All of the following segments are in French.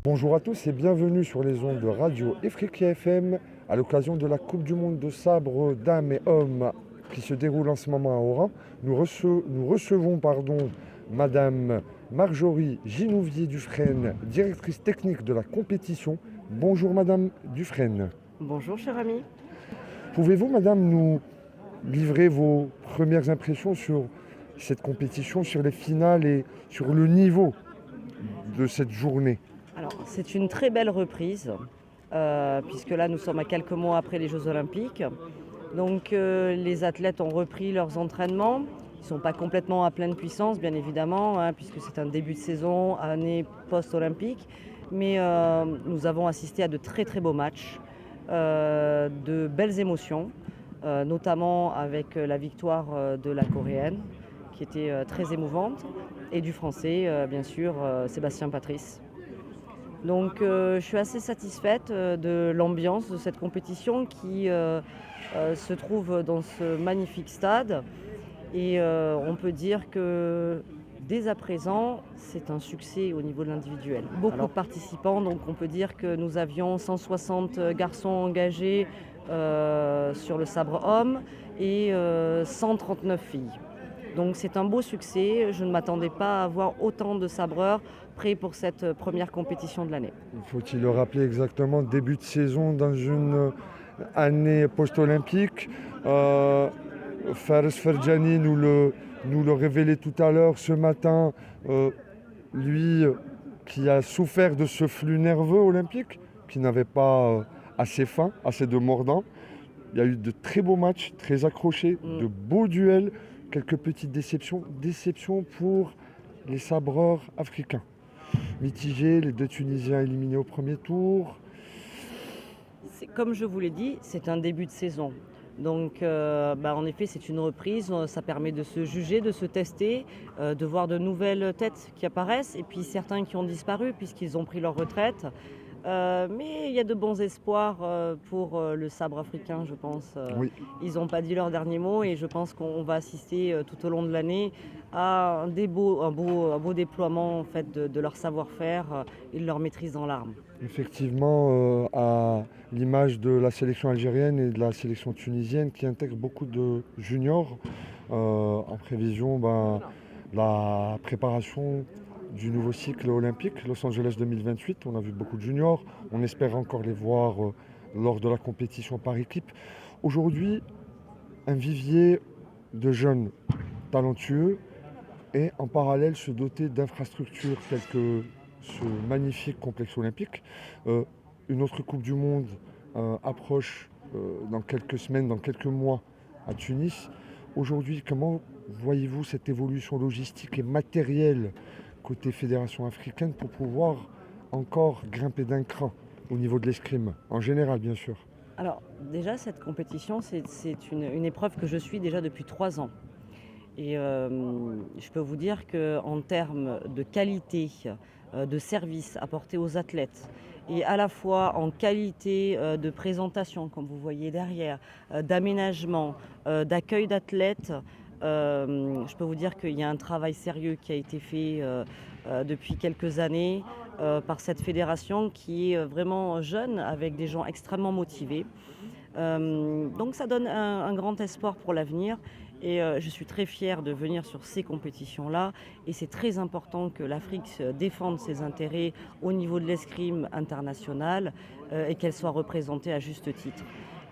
Bonjour à tous et bienvenue sur les ondes de Radio Ifriqiya FM à l'occasion de la Coupe du Monde de sabre dames et hommes qui se déroule en ce moment à Oran. Nous recevons Madame Marjorie Ginouvier-Dufresne, directrice technique de la compétition. Bonjour Madame Dufresne. Bonjour cher ami. Pouvez-vous Madame nous livrer vos premières impressions sur cette compétition, sur les finales et sur le niveau de cette journée? Alors c'est une très belle reprise, puisque là nous sommes à quelques mois après les Jeux Olympiques. Donc les athlètes ont repris leurs entraînements. Ils ne sont pas complètement à pleine puissance bien évidemment, puisque c'est un début de saison, année post-olympique. Mais nous avons assisté à de très très beaux matchs, de belles émotions, notamment avec la victoire de la Coréenne, qui était très émouvante, et du Français, bien sûr, Sébastien Patrice. Donc je suis assez satisfaite de l'ambiance de cette compétition qui se trouve dans ce magnifique stade. Et on peut dire que dès à présent, c'est un succès au niveau de l'individuel. Beaucoup de participants, donc on peut dire que nous avions 160 garçons engagés sur le sabre homme et 139 filles. Donc c'est un beau succès. Je ne m'attendais pas à voir autant de sabreurs prêts pour cette première compétition de l'année. Faut-il le rappeler exactement, début de saison dans une année post-olympique. Fares Ferjani nous le révélait tout à l'heure ce matin, lui qui a souffert de ce flux nerveux olympique, qui n'avait pas assez faim, assez de mordant. Il y a eu de très beaux matchs, très accrochés, de beaux duels, quelques petites déceptions. Déceptions pour les sabreurs africains. Mitigés, les deux Tunisiens éliminés au premier tour. Comme je vous l'ai dit, c'est un début de saison. Donc en effet, c'est une reprise, ça permet de se juger, de se tester, de voir de nouvelles têtes qui apparaissent et puis certains qui ont disparu puisqu'ils ont pris leur retraite. Mais il y a de bons espoirs pour le sabre africain, je pense. Oui. Ils n'ont pas dit leur dernier mot et je pense qu'on va assister tout au long de l'année à un beau déploiement en fait, de leur savoir-faire et de leur maîtrise dans l'arme. Effectivement, à l'image de la sélection algérienne et de la sélection tunisienne qui intègre beaucoup de juniors en prévision la préparation du nouveau cycle olympique Los Angeles 2028. On a vu beaucoup de juniors, on espère encore les voir lors de la compétition par équipe. Aujourd'hui, un vivier de jeunes talentueux et en parallèle se doter d'infrastructures telles que ce magnifique complexe olympique. Une autre Coupe du Monde approche dans quelques semaines, dans quelques mois à Tunis. Aujourd'hui, comment voyez-vous cette évolution logistique et matérielle côté fédération africaine pour pouvoir encore grimper d'un cran au niveau de l'escrime, en général bien sûr? Alors déjà, cette compétition, c'est une épreuve que je suis déjà depuis 3 ans. Et je peux vous dire qu'en termes de qualité, de service apporté aux athlètes, et à la fois en qualité de présentation, comme vous voyez derrière, d'aménagement, d'accueil d'athlètes, je peux vous dire qu'il y a un travail sérieux qui a été fait depuis quelques années par cette fédération qui est vraiment jeune, avec des gens extrêmement motivés. Donc ça donne un grand espoir pour l'avenir. Et je suis très fière de venir sur ces compétitions-là. Et c'est très important que l'Afrique défende ses intérêts au niveau de l'escrime international et qu'elle soit représentée à juste titre.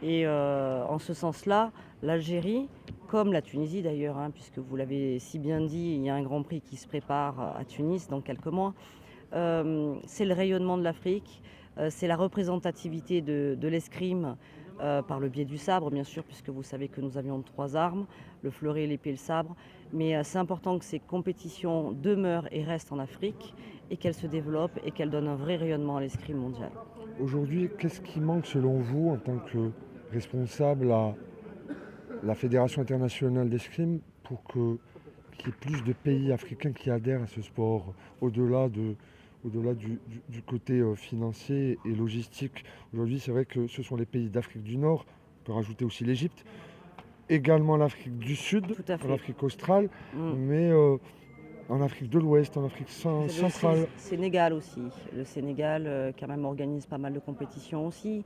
Et en ce sens-là, l'Algérie, comme la Tunisie d'ailleurs, puisque vous l'avez si bien dit, il y a un Grand Prix qui se prépare à Tunis dans quelques mois, c'est le rayonnement de l'Afrique, c'est la représentativité de l'escrime par le biais du sabre, bien sûr, puisque vous savez que nous avions 3 armes, le fleuret, l'épée et le sabre. Mais c'est important que ces compétitions demeurent et restent en Afrique et qu'elles se développent et qu'elles donnent un vrai rayonnement à l'escrime mondial. Aujourd'hui, qu'est-ce qui manque selon vous en tant que responsable à la Fédération internationale d'escrime pour qu'il y ait plus de pays africains qui adhèrent à ce sport au-delà du côté financier et logistique? Aujourd'hui, c'est vrai que ce sont les pays d'Afrique du Nord, on peut rajouter aussi l'Égypte, également l'Afrique du Sud, Tout à fait. l'Afrique australe, Mm. mais en Afrique de l'Ouest, en Afrique Vous avez aussi centrale. le Sénégal aussi. Le Sénégal, quand même, organise pas mal de compétitions aussi.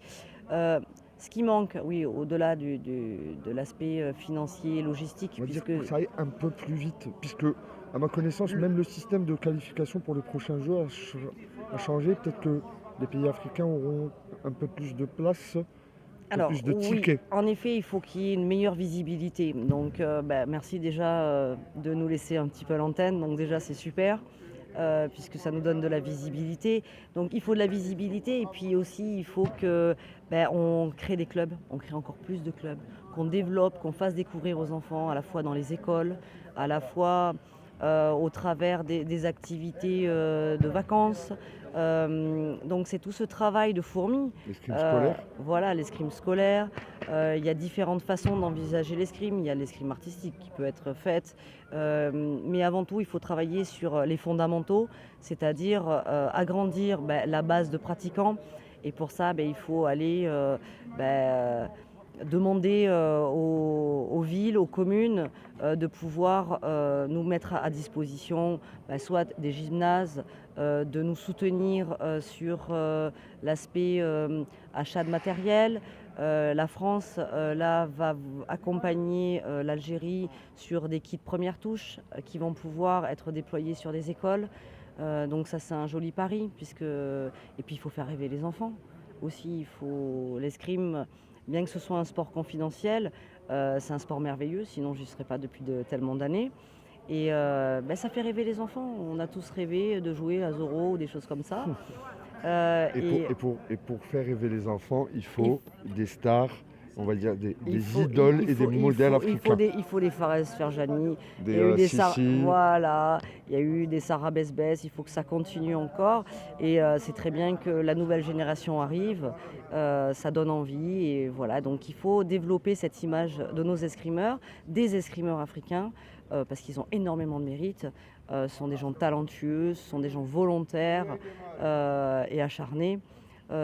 Euh, Ce qui manque, oui, au-delà de l'aspect financier, logistique, On va dire puisque que ça aille un peu plus vite, puisque, à ma connaissance, même le système de qualification pour les prochains Jeux a changé. Peut-être que les pays africains auront un peu plus de place, un peu alors plus de oui, tickets. en effet, il faut qu'il y ait une meilleure visibilité. Donc, merci déjà de nous laisser un petit peu l'antenne. Donc déjà, c'est super. Puisque ça nous donne de la visibilité. Donc il faut de la visibilité et puis aussi il faut que on crée des clubs, on crée encore plus de clubs, qu'on développe, qu'on fasse découvrir aux enfants à la fois dans les écoles, à la fois au travers des activités de vacances. Donc c'est tout ce travail de fourmi. L'escrime scolaire. Voilà, l'escrime scolaire. Il y a différentes façons d'envisager l'escrime. Il y a l'escrime artistique qui peut être faite. Mais avant tout, il faut travailler sur les fondamentaux, c'est-à-dire agrandir la base de pratiquants. Et pour ça, il faut aller demander aux villes, aux communes de pouvoir nous mettre à disposition soit des gymnases, de nous soutenir sur l'aspect achat de matériel. La France là va accompagner l'Algérie sur des kits première touche qui vont pouvoir être déployés sur des écoles. Donc ça c'est un joli pari et puis il faut faire rêver les enfants aussi. Il faut l'escrime, bien que ce soit un sport confidentiel, c'est un sport merveilleux, sinon je n'y serais pas depuis tellement d'années. Et ça fait rêver les enfants. On a tous rêvé de jouer à Zorro ou des choses comme ça. Et pour faire rêver les enfants, il faut des stars, on va dire des idoles et des il modèles africains. il faut des Fares Ferjani, Des il y a eu des Sissi. voilà, il y a eu des Sarah Besbès, il faut que ça continue encore. Et c'est très bien que la nouvelle génération arrive, ça donne envie. Et voilà, donc il faut développer cette image de nos escrimeurs, des escrimeurs africains, parce qu'ils ont énormément de mérite. Ce sont des gens talentueux, ce sont des gens volontaires et acharnés.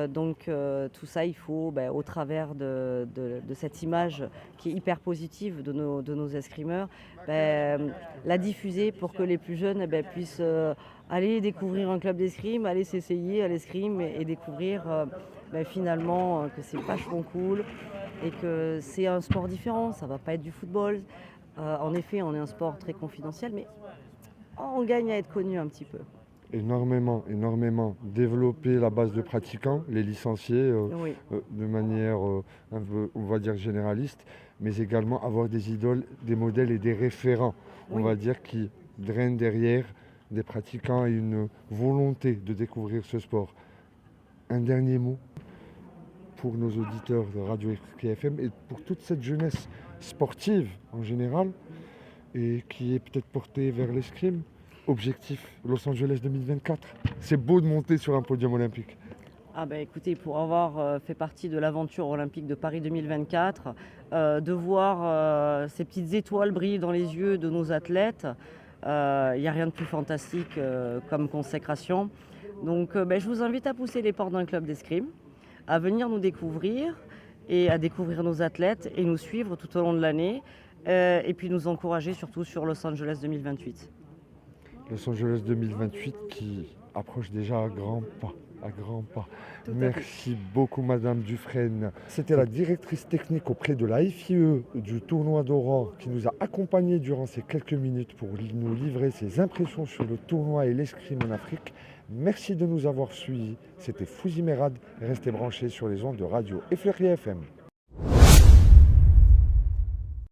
Donc tout ça, il faut, au travers de cette image qui est hyper positive de nos escrimeurs, la diffuser pour que les plus jeunes puissent aller découvrir un club d'escrime, aller s'essayer à l'escrime et découvrir finalement que c'est vachement cool et que c'est un sport différent, ça va pas être du football. En effet, on est un sport très confidentiel, mais on gagne à être connu un petit peu. Énormément, énormément. Développer la base de pratiquants, les licenciés Oui. de manière un peu, on va dire, généraliste, mais également avoir des idoles, des modèles et des référents, on Oui. va dire, qui drainent derrière des pratiquants et une volonté de découvrir ce sport. Un dernier mot pour nos auditeurs de Radio Esprit FM et pour toute cette jeunesse sportive en général et qui est peut-être portée vers l'escrime. Objectif Los Angeles 2024. C'est beau de monter sur un podium olympique. Ah écoutez, pour avoir fait partie de l'aventure olympique de Paris 2024, de voir ces petites étoiles briller dans les yeux de nos athlètes, il n'y a rien de plus fantastique comme consécration. Donc je vous invite à pousser les portes d'un club d'escrime, à venir nous découvrir et à découvrir nos athlètes et nous suivre tout au long de l'année et puis nous encourager surtout sur Los Angeles 2028. Los Angeles 2028 qui approche déjà à grands pas. À grands pas. Merci beaucoup Madame Dufresne. C'était la directrice technique auprès de la FIE du tournoi d'Oran qui nous a accompagnés durant ces quelques minutes pour nous livrer ses impressions sur le tournoi et l'escrime en Afrique. Merci de nous avoir suivis. C'était Fouzi Merad. Restez branchés sur les ondes de Radio Effleuri FM.